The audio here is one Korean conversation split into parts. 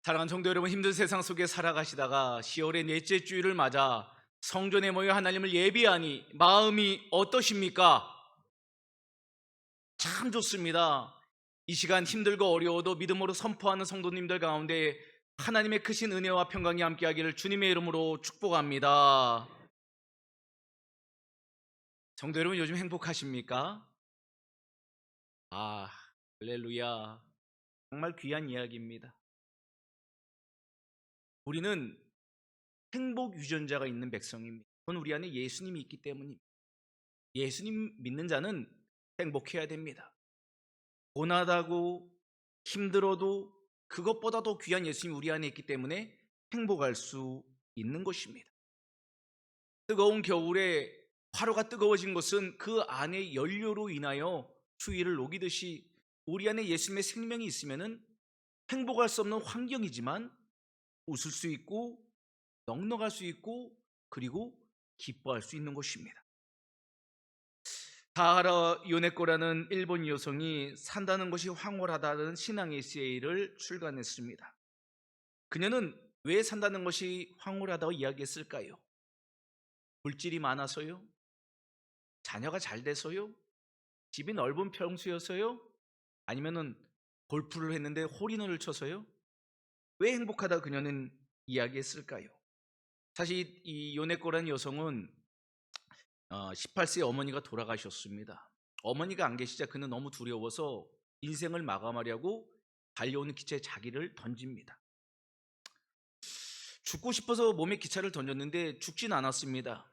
사랑하는 성도 여러분, 힘든 세상 속에 살아가시다가 10월의 넷째 주일을 맞아 성전에 모여 하나님을 예배하니 마음이 어떠십니까? 참 좋습니다. 이 시간 힘들고 어려워도 믿음으로 선포하는 성도님들 가운데 하나님의 크신 은혜와 평강이 함께하기를 주님의 이름으로 축복합니다. 성도 여러분, 요즘 행복하십니까? 아, 할렐루야. 정말 귀한 이야기입니다. 우리는 행복 유전자가 있는 백성입니다. 그건 우리 안에 예수님이 있기 때문입니다. 예수님 믿는 자는 행복해야 됩니다. 고난하고 힘들어도 그것보다 더 귀한 예수님이 우리 안에 있기 때문에 행복할 수 있는 것입니다. 뜨거운 겨울에 화로가 뜨거워진 것은 그 안에 연료로 인하여 추위를 녹이듯이 우리 안에 예수님의 생명이 있으면 행복할 수 없는 환경이지만 웃을 수 있고 넉넉할 수 있고 그리고 기뻐할 수 있는 것입니다. 다하라 요네코라는 일본 여성이 산다는 것이 황홀하다는 신앙 에세이를 출간했습니다. 그녀는 왜 산다는 것이 황홀하다고 이야기했을까요? 물질이 많아서요? 자녀가 잘 돼서요? 집이 넓은 평수여서요? 아니면은 골프를 했는데 홀인원을 쳐서요? 왜 행복하다 그녀는 이야기했을까요? 사실 이 요네코라는 여성은 18세 어머니가 돌아가셨습니다. 어머니가 안 계시자 그는 너무 두려워서 인생을 마감하려고 달려오는 기차에 자기를 던집니다. 죽고 싶어서 몸에 기차를 던졌는데 죽진 않았습니다.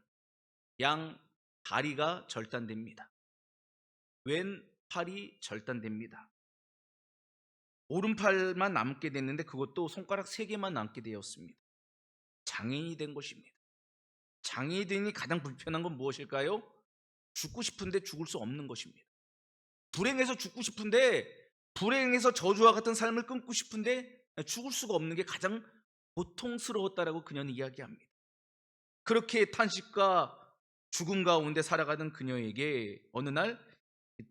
양 다리가 절단됩니다. 왼 팔이 절단됩니다. 오른팔만 남게 됐는데 그것도 손가락 3개만 남게 되었습니다. 장애인이 된 것입니다. 장애인이 되니 가장 불편한 건 무엇일까요? 죽고 싶은데 죽을 수 없는 것입니다. 불행해서 죽고 싶은데, 불행해서 저주와 같은 삶을 끊고 싶은데 죽을 수가 없는 게 가장 고통스러웠다라고 그녀는 이야기합니다. 그렇게 탄식과 죽음 가운데 살아가던 그녀에게 어느 날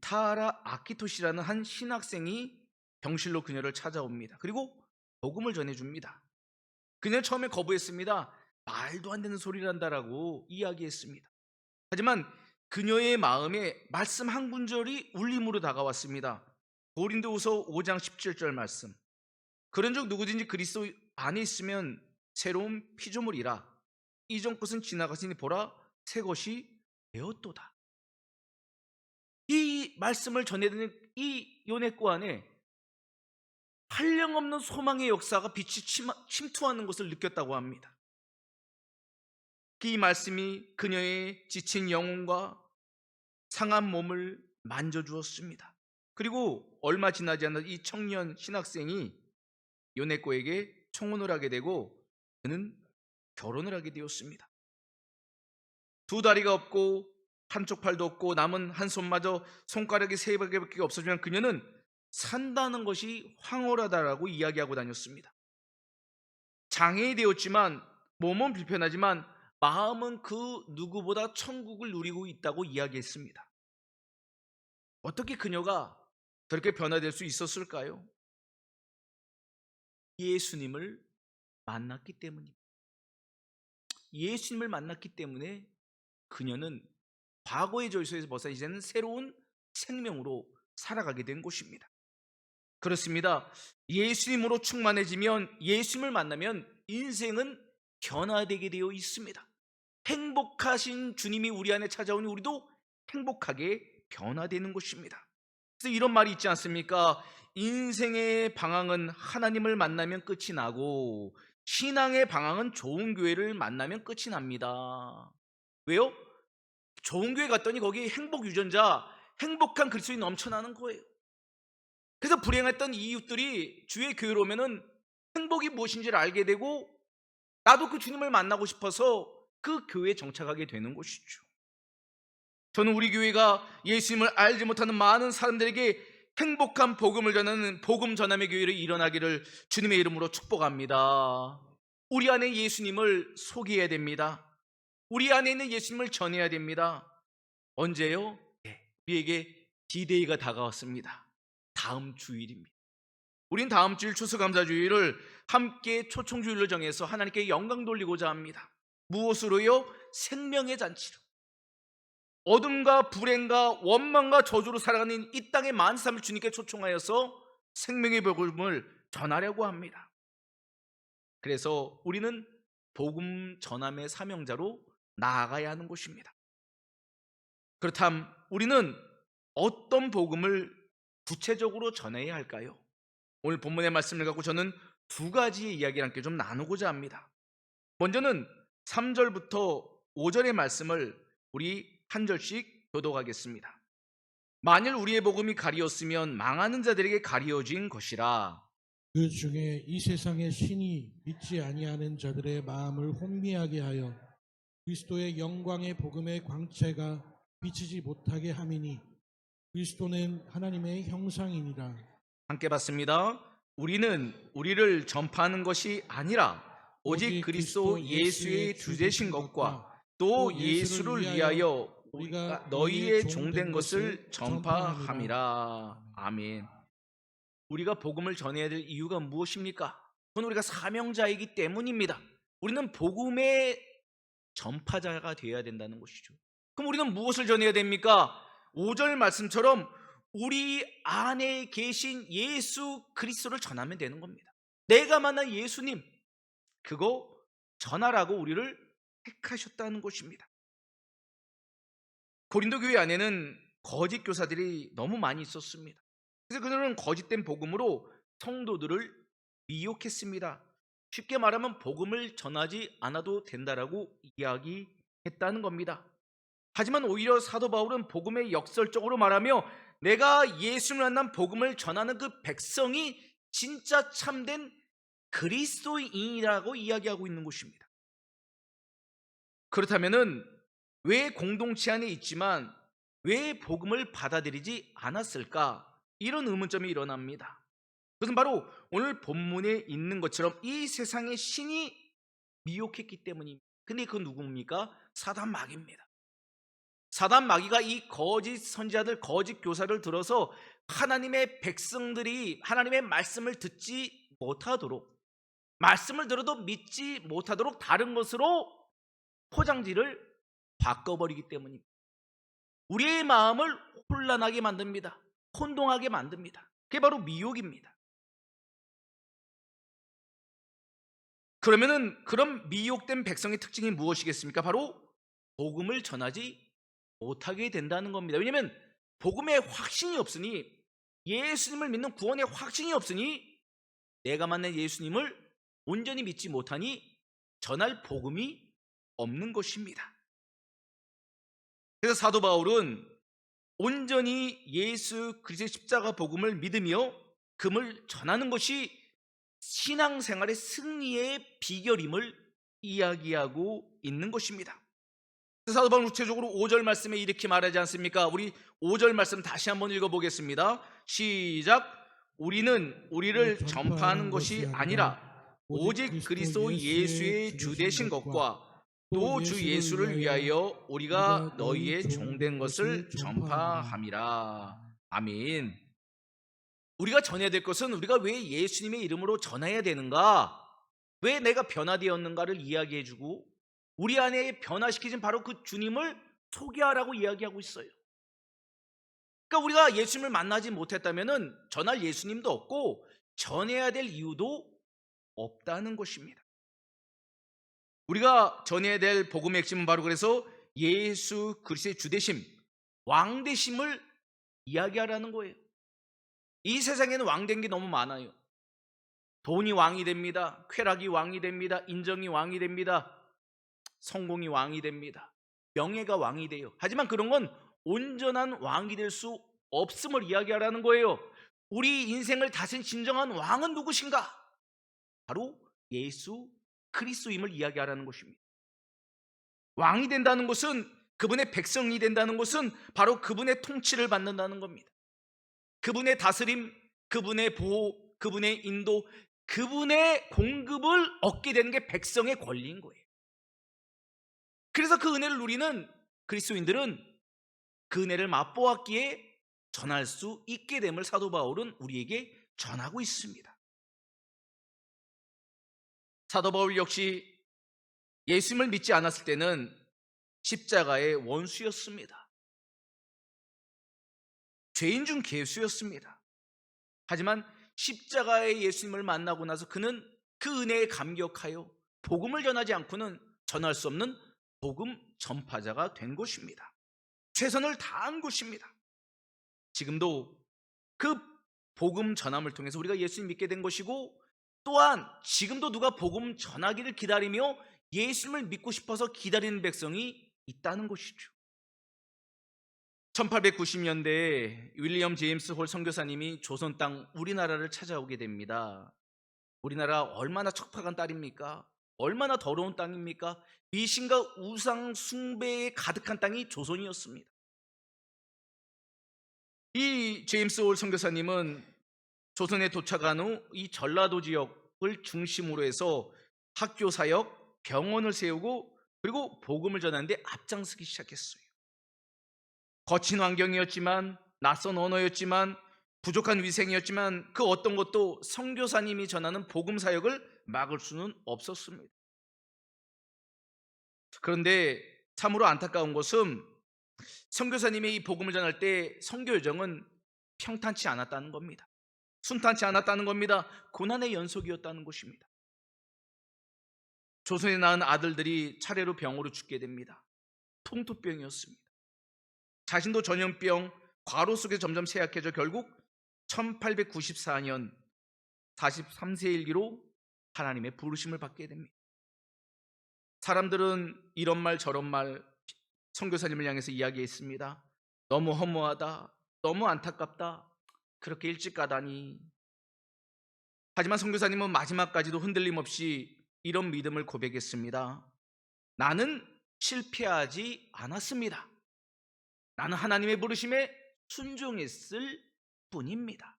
타라 아키토시라는 한 신학생이 병실로 그녀를 찾아옵니다. 그리고 복음을 전해줍니다. 그녀는 처음에 거부했습니다. 말도 안 되는 소리를 한다라고 이야기했습니다. 하지만 그녀의 마음에 말씀 한 구절이 울림으로 다가왔습니다. 고린도후서 5장 17절 말씀. 그런즉 누구든지 그리스도 안에 있으면 새로운 피조물이라. 이전 것은 지나갔으니 보라 새 것이 되었도다. 이 말씀을 전해드리는 이 요네코 안에 한량없는 소망의 역사가 빛이 침투하는 것을 느꼈다고 합니다. 이 말씀이 그녀의 지친 영혼과 상한 몸을 만져주었습니다. 그리고 얼마 지나지 않아 이 청년 신학생이 요네코에게 청혼을 하게 되고 그는 결혼을 하게 되었습니다. 두 다리가 없고 한쪽 팔도 없고 남은 한 손마저 손가락이 3개밖에 없어지면 그녀는 산다는 것이 황홀하다라고 이야기하고 다녔습니다. 장애인이 되었지만 몸은 불편하지만 마음은 그 누구보다 천국을 누리고 있다고 이야기했습니다. 어떻게 그녀가 그렇게 변화될 수 있었을까요? 예수님을 만났기 때문입니다. 예수님을 만났기 때문에 그녀는 과거의 저주에서 벗어나 이제는 새로운 생명으로 살아가게 된 것입니다. 그렇습니다. 예수님으로 충만해지면, 예수님을 만나면 인생은 변화되게 되어 있습니다. 행복하신 주님이 우리 안에 찾아오니 우리도 행복하게 변화되는 것입니다. 그래서 이런 말이 있지 않습니까? 인생의 방황은 하나님을 만나면 끝이 나고 신앙의 방황은 좋은 교회를 만나면 끝이 납니다. 왜요? 좋은 교회 갔더니 거기 행복 유전자, 행복한 그리스도인이 넘쳐나는 거예요. 그래서 불행했던 이웃들이 주의 교회로 오면은 행복이 무엇인지를 알게 되고 나도 그 주님을 만나고 싶어서 그 교회에 정착하게 되는 것이죠. 저는 우리 교회가 예수님을 알지 못하는 많은 사람들에게 행복한 복음을 전하는 복음 전함의 교회를 일어나기를 주님의 이름으로 축복합니다. 우리 안에 예수님을 소개해야 됩니다. 우리 안에 있는 예수님을 전해야 됩니다. 언제요? 우리에게 디데이가 다가왔습니다. 다음 주일입니다. 우린 다음 주일 추수감사주일을 함께 초청주일로 정해서 하나님께 영광 돌리고자 합니다. 무엇으로요? 생명의 잔치로. 어둠과 불행과 원망과 저주로 살아가는 이 땅의 많은 사람을 주님께 초청하여서 생명의 복음을 전하려고 합니다. 그래서 우리는 복음 전함의 사명자로 나아가야 하는 것입니다. 그렇다면 우리는 어떤 복음을 구체적으로 전해야 할까요? 오늘 본문의 말씀을 갖고 저는 두 가지의 이야기를 함께 좀 나누고자 합니다. 먼저는 3절부터 5절의 말씀을 우리 한 절씩 교독하겠습니다. 만일 우리의 복음이 가리었으면 망하는 자들에게 가리어진 것이라. 그 중에 이 세상의 신이 믿지 아니하는 자들의 마음을 혼미하게 하여 그리스도의 영광의 복음의 광채가 비치지 못하게 함이니 그리스도는 하나님의 형상이니라. 함께 봤습니다. 우리는 우리를 전파하는 것이 아니라 오직 그리스도 예수의 주 되신 것과 또 예수를 위하여 우리가 너희의 종된 것을 전파함이라. 아멘. 우리가 복음을 전해야 될 이유가 무엇입니까? 그건 우리가 사명자이기 때문입니다. 우리는 복음의 전파자가 되어야 된다는 것이죠. 그럼 우리는 무엇을 전해야 됩니까? 5절 말씀처럼 우리 안에 계신 예수 그리스도를 전하면 되는 겁니다. 내가 만난 예수님, 그거 전하라고 우리를 택하셨다는 것입니다. 고린도 교회 안에는 거짓 교사들이 너무 많이 있었습니다. 그래서 그들은 거짓된 복음으로 성도들을 미혹했습니다. 쉽게 말하면 복음을 전하지 않아도 된다라고 이야기했다는 겁니다. 하지만 오히려 사도 바울은 복음의 역설적으로 말하며 내가 예수를 만난 복음을 전하는 그 백성이 진짜 참된 그리스도인이라고 이야기하고 있는 것입니다. 그렇다면은 왜 공동체 안에 있지만 왜 복음을 받아들이지 않았을까? 이런 의문점이 일어납니다. 그것은 바로 오늘 본문에 있는 것처럼 이 세상의 신이 미혹했기 때문입니다. 근데 그 누굽니까? 사단 마귀입니다. 사단 마귀가 이 거짓 선지자들, 거짓 교사를 들어서 하나님의 백성들이 하나님의 말씀을 듣지 못하도록, 말씀을 들어도 믿지 못하도록 다른 것으로 포장지를 바꿔버리기 때문입니다. 우리의 마음을 혼란하게 만듭니다. 혼동하게 만듭니다. 그게 바로 미혹입니다. 그러면은 그런 미혹된 백성의 특징이 무엇이겠습니까? 바로 복음을 전하지 못하게 된다는 겁니다. 왜냐하면 복음의 확신이 없으니, 예수님을 믿는 구원의 확신이 없으니 내가 만난 예수님을 온전히 믿지 못하니 전할 복음이 없는 것입니다. 그래서 사도 바울은 온전히 예수 그리스도의 십자가 복음을 믿으며 금을 전하는 것이 신앙생활의 승리의 비결임을 이야기하고 있는 것입니다. 사도 바울은 구체적으로 5절 말씀에 이렇게 말하지 않습니까? 우리 5절 말씀 다시 한번 읽어보겠습니다. 시작. 우리는 우리를 전파하는 것이 아니라 오직 그리스도 예수의 주 되신 것과 또 주 예수를 위하여 우리가 너희의 종된 것을 전파함이라. 아멘. 우리가 전해야 될 것은 우리가 왜 예수님의 이름으로 전해야 되는가, 왜 내가 변화되었는가를 이야기해주고 우리 안에 변화시키신 바로 그 주님을 소개하라고 이야기하고 있어요. 그러니까 우리가 예수님을 만나지 못했다면 전할 예수님도 없고 전해야 될 이유도 없다는 것입니다. 우리가 전해야 될 복음의 핵심은 바로 그래서 예수 그리스도의 주되심, 왕되심을 이야기하라는 거예요. 이 세상에는 왕된 게 너무 많아요. 돈이 왕이 됩니다. 쾌락이 왕이 됩니다. 인정이 왕이 됩니다. 성공이 왕이 됩니다. 명예가 왕이 돼요. 하지만 그런 건 온전한 왕이 될 수 없음을 이야기하라는 거예요. 우리 인생을 다스린 진정한 왕은 누구신가? 바로 예수 그리스도임을 이야기하라는 것입니다. 왕이 된다는 것은, 그분의 백성이 된다는 것은 바로 그분의 통치를 받는다는 겁니다. 그분의 다스림, 그분의 보호, 그분의 인도, 그분의 공급을 얻게 되는 게 백성의 권리인 거예요. 그래서 그 은혜를 누리는 그리스도인들은 그 은혜를 맛보았기에 전할 수 있게 됨을 사도 바울은 우리에게 전하고 있습니다. 사도 바울 역시 예수님을 믿지 않았을 때는 십자가의 원수였습니다. 죄인 중 괴수였습니다. 하지만 십자가의 예수님을 만나고 나서 그는 그 은혜에 감격하여 복음을 전하지 않고는 전할 수 없는 복음 전파자가 된 것입니다. 최선을 다한 것입니다. 지금도 그 복음 전함을 통해서 우리가 예수님 믿게 된 것이고, 또한 지금도 누가 복음 전하기를 기다리며 예수님을 믿고 싶어서 기다리는 백성이 있다는 것이죠. 1890년대에 윌리엄 제임스 홀 선교사님이 조선 땅 우리나라를 찾아오게 됩니다. 우리나라 얼마나 척박한 땅입니까? 얼마나 더러운 땅입니까? 미신과 우상 숭배에 가득한 땅이 조선이었습니다. 이 제임스 홀 선교사님은 조선에 도착한 후 이 전라도 지역을 중심으로 해서 학교 사역, 병원을 세우고 그리고 복음을 전하는데 앞장서기 시작했어요. 거친 환경이었지만, 낯선 언어였지만, 부족한 위생이었지만 그 어떤 것도 선교사님이 전하는 복음 사역을 막을 수는 없었습니다. 그런데 참으로 안타까운 것은 선교사님이 이 복음을 전할 때 선교 여정은 평탄치 않았다는 겁니다. 순탄치 않았다는 겁니다. 고난의 연속이었다는 것입니다. 조선에 낳은 아들들이 차례로 병으로 죽게 됩니다. 풍토병이었습니다. 자신도 전염병, 과로 속에 점점 쇠약해져 결국 1894년 43세 일기로 하나님의 부르심을 받게 됩니다. 사람들은 이런 말 저런 말 선교사님을 향해서 이야기했습니다. 너무 허무하다, 너무 안타깝다, 그렇게 일찍 가다니. 하지만 선교사님은 마지막까지도 흔들림 없이 이런 믿음을 고백했습니다. 나는 실패하지 않았습니다. 나는 하나님의 부르심에 순종했을 뿐입니다.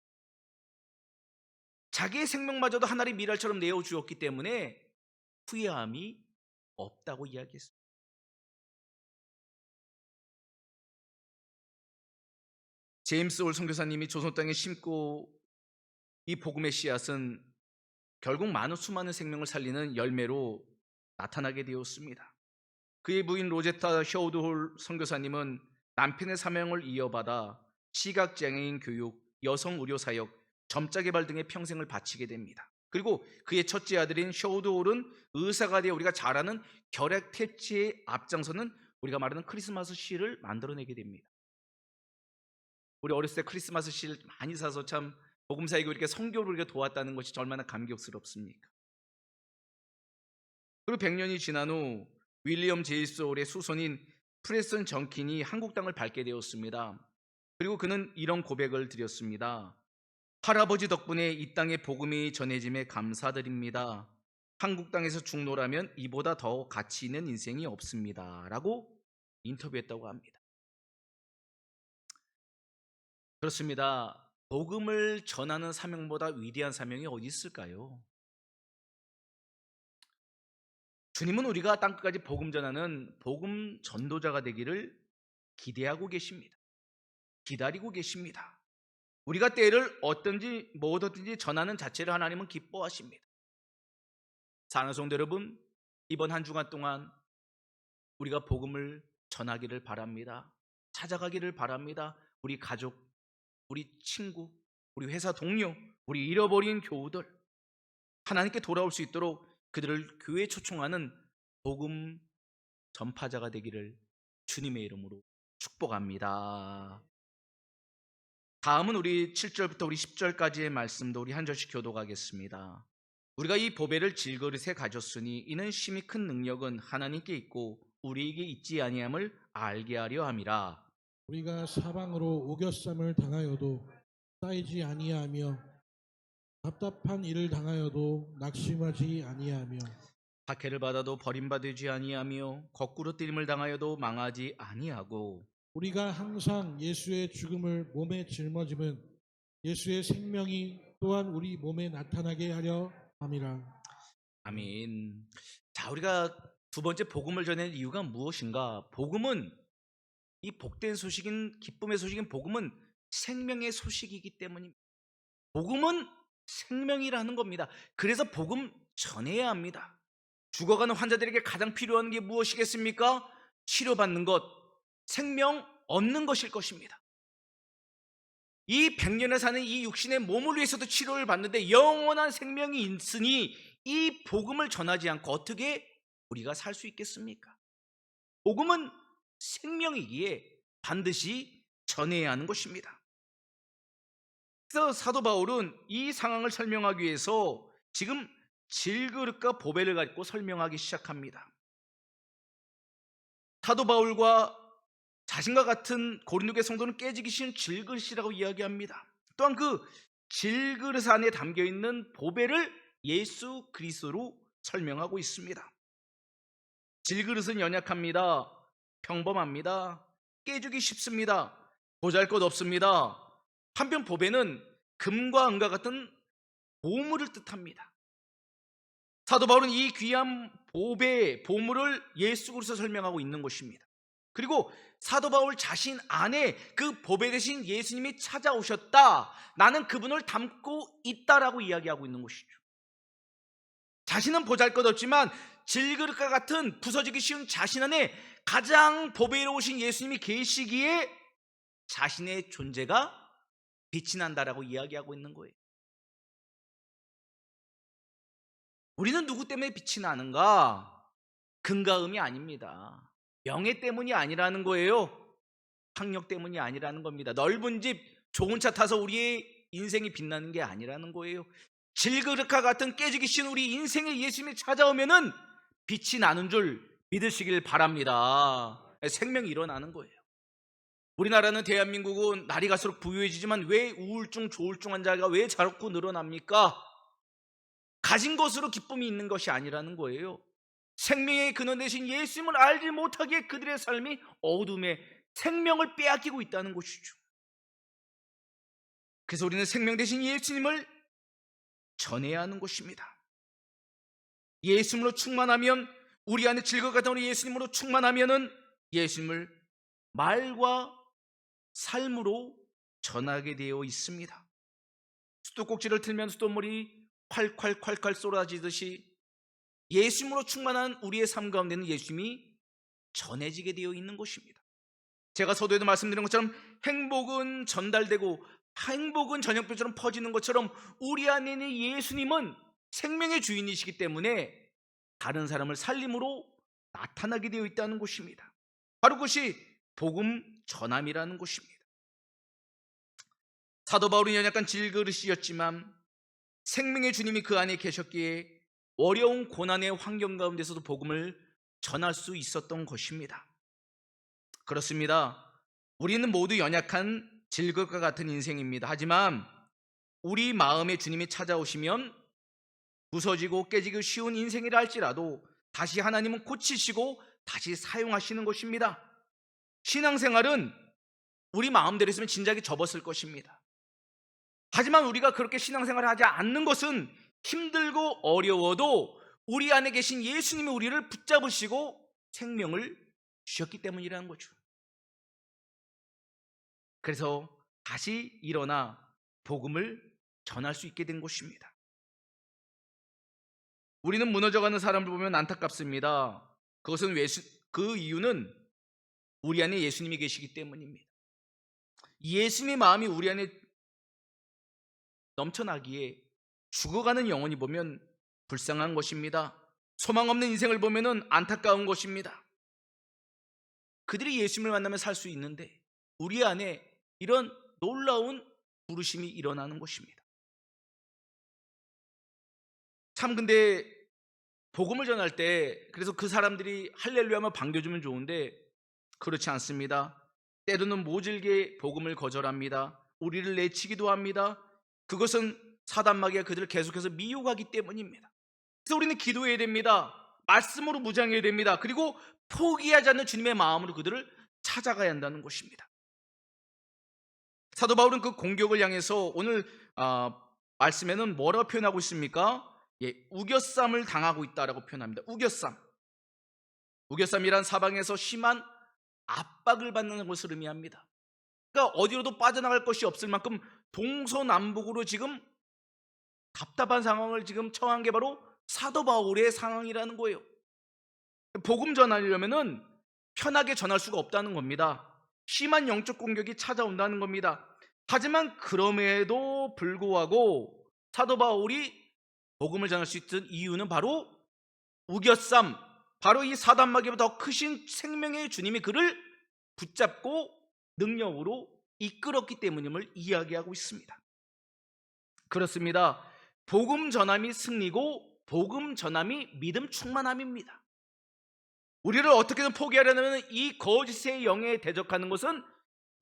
자기의 생명마저도 하나님의 미랄처럼 내어주었기 때문에 후회함이 없다고 이야기했습니다. 제임스 홀 선교사님이 조선 땅에 심고 이 복음의 씨앗은 결국 수많은 생명을 살리는 열매로 나타나게 되었습니다. 그의 부인 로제타 셔우드 홀 선교사님은 남편의 사명을 이어받아 시각장애인 교육, 여성 의료 사역, 점자 개발 등에 평생을 바치게 됩니다. 그리고 그의 첫째 아들인 셔우드 홀은 의사가 되어 우리가 잘 아는 결핵 퇴치에 앞장서는 우리가 말하는 크리스마스 씨를 만들어내게 됩니다. 우리 어렸을 때 크리스마스 씨를 많이 사서 참 복음사역을 이렇게 선교를 이렇게 도왔다는 것이 얼마나 감격스럽습니까? 그리고 100년이 지난 후 윌리엄 제임스 홀의 수손인 프레스턴 정킨이 한국 땅을 밟게 되었습니다. 그리고 그는 이런 고백을 드렸습니다. 할아버지 덕분에 이 땅에 복음이 전해짐에 감사드립니다. 한국 땅에서 죽노라면 이보다 더 가치 있는 인생이 없습니다. 라고 인터뷰했다고 합니다. 그렇습니다. 복음을 전하는 사명보다 위대한 사명이 어디 있을까요? 주님은 우리가 땅끝까지 복음 전하는 복음 전도자가 되기를 기대하고 계십니다. 기다리고 계십니다. 우리가 때를 어떤지 뭐든지 전하는 자체를 하나님은 기뻐하십니다. 사랑하는 성도 여러분, 이번 한 주간 동안 우리가 복음을 전하기를 바랍니다. 찾아가기를 바랍니다. 우리 가족, 우리 친구, 우리 회사 동료, 우리 잃어버린 교우들 하나님께 돌아올 수 있도록 그들을 교회에 초청하는 복음 전파자가 되기를 주님의 이름으로 축복합니다. 다음은 우리 7절부터 우리 10절까지의 말씀도 우리 한 절씩 교독하겠습니다. 우리가 이 보배를 질그릇에 가졌으니 이는 심히 큰 능력은 하나님께 있고 우리에게 있지 아니함을 알게 하려 함이라. 우리가 사방으로 우겨쌈을 당하여도 쌓이지 아니하며 답답한 일을 당하여도 낙심하지 아니하며 박해를 받아도 버림받지 아니하며 거꾸로 뜨림을 당하여도 망하지 아니하고 우리가 항상 예수의 죽음을 몸에 짊어짐은 예수의 생명이 또한 우리 몸에 나타나게 하려 함이라. 아멘. 자, 우리가 두 번째 복음을 전하는 이유가 무엇인가? 복음은 이 복된 소식인 기쁨의 소식인 복음은 생명의 소식이기 때문입니다. 복음은 생명이라는 겁니다. 그래서 복음 전해야 합니다. 죽어가는 환자들에게 가장 필요한 게 무엇이겠습니까? 치료받는 것, 생명 얻는 것일 것입니다. 이 100년을 사는 이 육신의 몸을 위해서도 치료를 받는데 영원한 생명이 있으니 이 복음을 전하지 않고 어떻게 우리가 살 수 있겠습니까? 복음은 생명이기에 반드시 전해야 하는 것입니다. 그래서 사도 바울은 이 상황을 설명하기 위해서 지금 질그릇과 보배를 가지고 설명하기 시작합니다. 사도 바울과 자신과 같은 고린도의 성도는 깨지기 쉬운 질그릇이라고 이야기합니다. 또한 그 질그릇 안에 담겨있는 보배를 예수 그리스도로 설명하고 있습니다. 질그릇은 연약합니다. 평범합니다. 깨지기 쉽습니다. 보잘것 없습니다. 한편 보배는 금과 은과 같은 보물을 뜻합니다. 사도 바울은 이 귀한 보물을 예수 그리스도로 설명하고 있는 것입니다. 그리고 사도 바울 자신 안에 그 보배 대신 예수님이 찾아오셨다, 나는 그분을 담고 있다라고 이야기하고 있는 것이죠. 자신은 보잘것없지만 질그릇과 같은 부서지기 쉬운 자신 안에 가장 보배로우신 예수님이 계시기에 자신의 존재가 빛이 난다라고 이야기하고 있는 거예요. 우리는 누구 때문에 빛이 나는가? 금과 음이 아닙니다. 명예 때문이 아니라는 거예요. 학력 때문이 아니라는 겁니다. 넓은 집, 좋은 차 타서 우리의 인생이 빛나는 게 아니라는 거예요. 질그릇과 같은 깨지기 쉬운 우리 인생에 예수님이 찾아오면은 빛이 나는 줄 믿으시길 바랍니다. 생명이 일어나는 거예요. 우리나라는, 대한민국은 날이 갈수록 부유해지지만 왜 우울증, 조울증 환자가 왜 자꾸 늘어납니까? 가진 것으로 기쁨이 있는 것이 아니라는 거예요. 생명의 근원 되신 예수님을 알지 못하기에 그들의 삶이 어둠에 생명을 빼앗기고 있다는 것이죠. 그래서 우리는 생명 되신 예수님을 전해야 하는 것입니다. 예수님으로 충만하면, 우리 안에 즐거워 같은 우리 예수님으로 충만하면은 예수님을 말과 삶으로 전하게 되어 있습니다. 수도꼭지를 틀면 수돗물이 콸콸콸콸 쏟아지듯이 예수님으로 충만한 우리의 삶 가운데는 예수님이 전해지게 되어 있는 것입니다. 제가 서두에도 말씀드린 것처럼 행복은 전달되고 행복은 저녁별처럼 퍼지는 것처럼 우리 안에 있는 예수님은 생명의 주인이시기 때문에 다른 사람을 살림으로 나타나게 되어 있다는 것입니다. 바로 그것이 복음 전함이라는 것입니다. 사도 바울은 연약한 질그릇이었지만 생명의 주님이 그 안에 계셨기에 어려운 고난의 환경 가운데서도 복음을 전할 수 있었던 것입니다. 그렇습니다. 우리는 모두 연약한 질그릇과 같은 인생입니다. 하지만 우리 마음에 주님이 찾아오시면 부서지고 깨지기 쉬운 인생이라 할지라도 다시 하나님은 고치시고 다시 사용하시는 것입니다. 신앙생활은 우리 마음대로 했으면 진작에 접었을 것입니다. 하지만 우리가 그렇게 신앙생활을 하지 않는 것은 힘들고 어려워도 우리 안에 계신 예수님이 우리를 붙잡으시고 생명을 주셨기 때문이라는 거죠. 그래서 다시 일어나 복음을 전할 수 있게 된 것입니다. 우리는 무너져가는 사람을 보면 안타깝습니다. 그것은 그 이유는 우리 안에 예수님이 계시기 때문입니다. 예수님의 마음이 우리 안에 넘쳐나기에 죽어가는 영혼이 보면 불쌍한 것입니다. 소망 없는 인생을 보면 안타까운 것입니다. 그들이 예수님을 만나면 살 수 있는데 우리 안에 이런 놀라운 부르심이 일어나는 것입니다. 참, 근데 복음을 전할 때 그래서 그 사람들이 할렐루야며 반겨주면 좋은데 그렇지 않습니다. 때로는 모질게 복음을 거절합니다. 우리를 내치기도 합니다. 그것은 사단마귀가 그들을 계속해서 미혹하기 때문입니다. 그래서 우리는 기도해야 됩니다. 말씀으로 무장해야 됩니다. 그리고 포기하지 않는 주님의 마음으로 그들을 찾아가야 한다는 것입니다. 사도 바울은 그 공격을 향해서 오늘 말씀에는 뭐라고 표현하고 있습니까? 우겨쌈을 당하고 있다라고 표현합니다. 우겨쌈이란 사방에서 심한 압박을 받는 것을 의미합니다. 그러니까 어디로도 빠져나갈 것이 없을 만큼 동서남북으로 지금 답답한 상황을 지금 처한 게 바로 사도 바울의 상황이라는 거예요. 복음 전하려면은 편하게 전할 수가 없다는 겁니다. 심한 영적 공격이 찾아온다는 겁니다. 하지만 그럼에도 불구하고 사도 바울이 복음을 전할 수 있던 이유는 바로 우겨쌈, 바로 이 사단마귀보다 더 크신 생명의 주님이 그를 붙잡고 능력으로 이끌었기 때문임을 이야기하고 있습니다. 그렇습니다. 복음 전함이 승리고 복음 전함이 믿음 충만함입니다. 우리를 어떻게든 포기하려면 이 거짓의 영에 대적하는 것은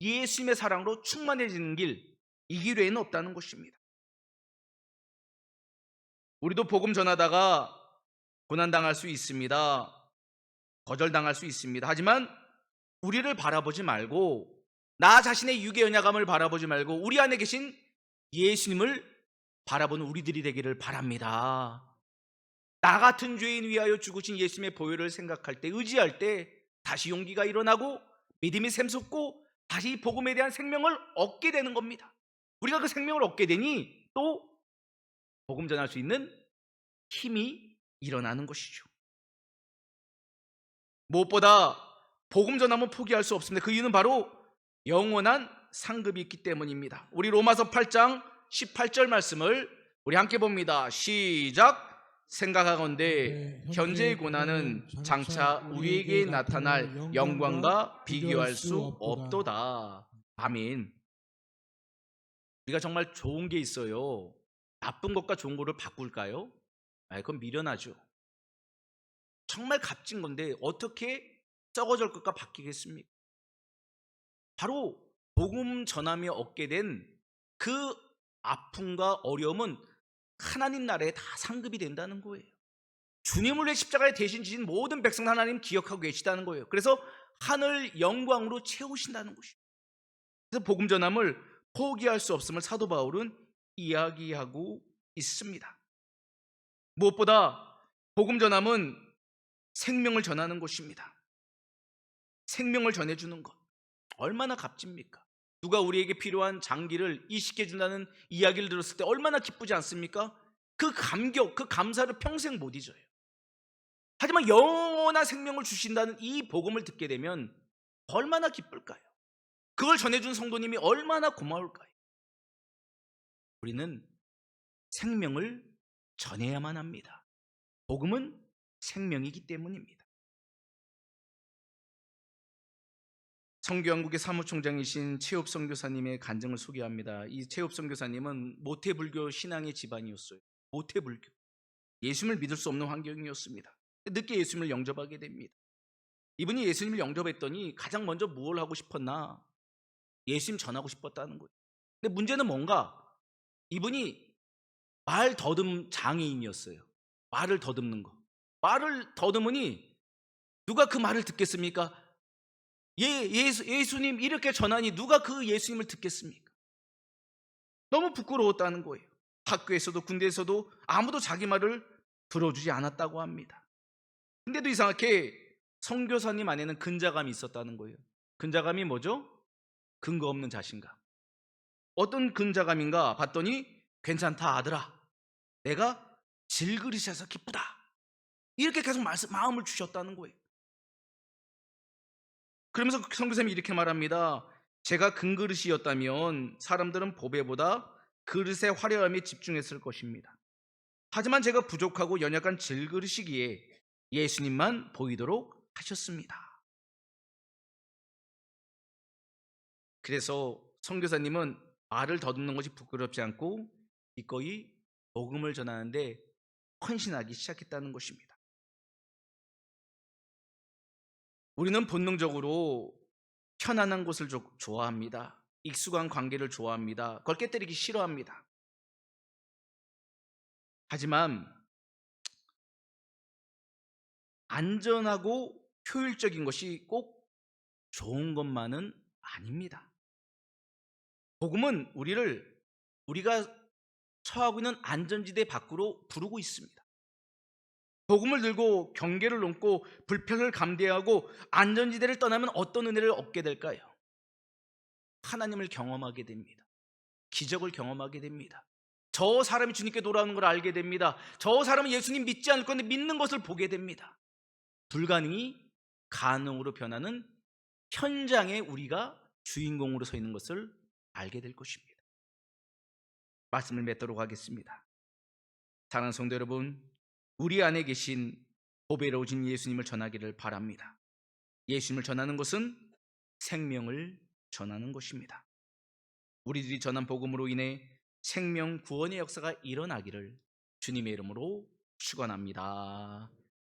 예수님의 사랑으로 충만해지는 길, 이 길 외에는 없다는 것입니다. 우리도 복음 전하다가 고난당할 수 있습니다. 거절당할 수 있습니다. 하지만 우리를 바라보지 말고, 나 자신의 육의 연약함을 바라보지 말고 우리 안에 계신 예수님을 바라보는 우리들이 되기를 바랍니다. 나 같은 죄인 위하여 죽으신 예수님의 보혈을 생각할 때, 의지할 때 다시 용기가 일어나고 믿음이 샘솟고 다시 이 복음에 대한 생명을 얻게 되는 겁니다. 우리가 그 생명을 얻게 되니 또 복음 전할 수 있는 힘이 일어나는 것이죠. 무엇보다 복음 전하면 포기할 수 없습니다. 그 이유는 바로 영원한 상급이 있기 때문입니다. 우리 로마서 8장 18절 말씀을 우리 함께 봅니다. 시작. 생각하건대 현재의 고난은 장차 우리에게 나타날 영광과 비교할 수 없도다. 아멘. 우리가 정말 좋은 게 있어요. 나쁜 것과 좋은 거를 바꿀까요? 그건 미련하죠. 정말 값진 건데 어떻게 썩어질 것과 바뀌겠습니까? 바로 복음 전함이 얻게 된 그 아픔과 어려움은 하나님 나라에 다 상급이 된다는 거예요. 주님을 위해 십자가에 대신 지신 모든 백성 하나님 기억하고 계시다는 거예요. 그래서 하늘 영광으로 채우신다는 것이죠. 그래서 복음 전함을 포기할 수 없음을 사도 바울은 이야기하고 있습니다. 무엇보다 복음 전함은 생명을 전하는 것입니다. 생명을 전해주는 것, 얼마나 값집니까? 누가 우리에게 필요한 장기를 이식해 준다는 이야기를 들었을 때 얼마나 기쁘지 않습니까? 그 감격, 그 감사를 평생 못 잊어요. 하지만 영원한 생명을 주신다는 이 복음을 듣게 되면 얼마나 기쁠까요? 그걸 전해준 성도님이 얼마나 고마울까요? 우리는 생명을 전해야만 합니다. 복음은 생명이기 때문입니다. 성교한국의 사무총장이신 최읍 선교사님의 간증을 소개합니다. 이 최읍 선교사님은 모태불교 신앙의 집안이었어요. 모태불교, 예수님을 믿을 수 없는 환경이었습니다. 늦게 예수님을 영접하게 됩니다. 이분이 예수님을 영접했더니 가장 먼저 무엇을 하고 싶었나? 예수님 전하고 싶었다는 거예요. 근데 문제는 뭔가? 이분이 말 더듬 장애인이었어요. 말을 더듬는 거. 말을 더듬으니 누가 그 말을 듣겠습니까? 예수님 이렇게 전하니 누가 그 예수님을 듣겠습니까? 너무 부끄러웠다는 거예요. 학교에서도 군대에서도 아무도 자기 말을 들어주지 않았다고 합니다. 근데도 이상하게 선교사님 안에는 근자감이 있었다는 거예요. 근자감이 뭐죠? 근거 없는 자신감. 어떤 근자감인가 봤더니 괜찮다 아들아, 내가 질그릇에서 기쁘다, 이렇게 계속 마음을 주셨다는 거예요. 그러면서 선교사님이 이렇게 말합니다. 제가 금그릇이었다면 사람들은 보배보다 그릇의 화려함에 집중했을 것입니다. 하지만 제가 부족하고 연약한 질그릇이기에 예수님만 보이도록 하셨습니다. 그래서 선교사님은 말을 더듬는 것이 부끄럽지 않고 기꺼이 복음을 전하는데 헌신하기 시작했다는 것입니다. 우리는 본능적으로 편안한 곳을 좋아합니다. 익숙한 관계를 좋아합니다. 그걸 깨뜨리기 싫어합니다. 하지만 안전하고 효율적인 것이 꼭 좋은 것만은 아닙니다. 복음은 우리가 처하고 있는 안전지대 밖으로 부르고 있습니다. 복음을 들고 경계를 넘고 불평을 감대하고 안전지대를 떠나면 어떤 은혜를 얻게 될까요? 하나님을 경험하게 됩니다. 기적을 경험하게 됩니다. 저 사람이 주님께 돌아오는 걸 알게 됩니다. 저 사람은 예수님 믿지 않을 건데 믿는 것을 보게 됩니다. 불가능이 가능으로 변하는 현장에 우리가 주인공으로 서 있는 것을 알게 될 것입니다. 말씀을 맺도록 하겠습니다. 사랑하는 성도 여러분, 우리 안에 계신 보배로우신 예수님을 전하기를 바랍니다. 예수님을 전하는 것은 생명을 전하는 것입니다. 우리들이 전한 복음으로 인해 생명 구원의 역사가 일어나기를 주님의 이름으로 축원합니다.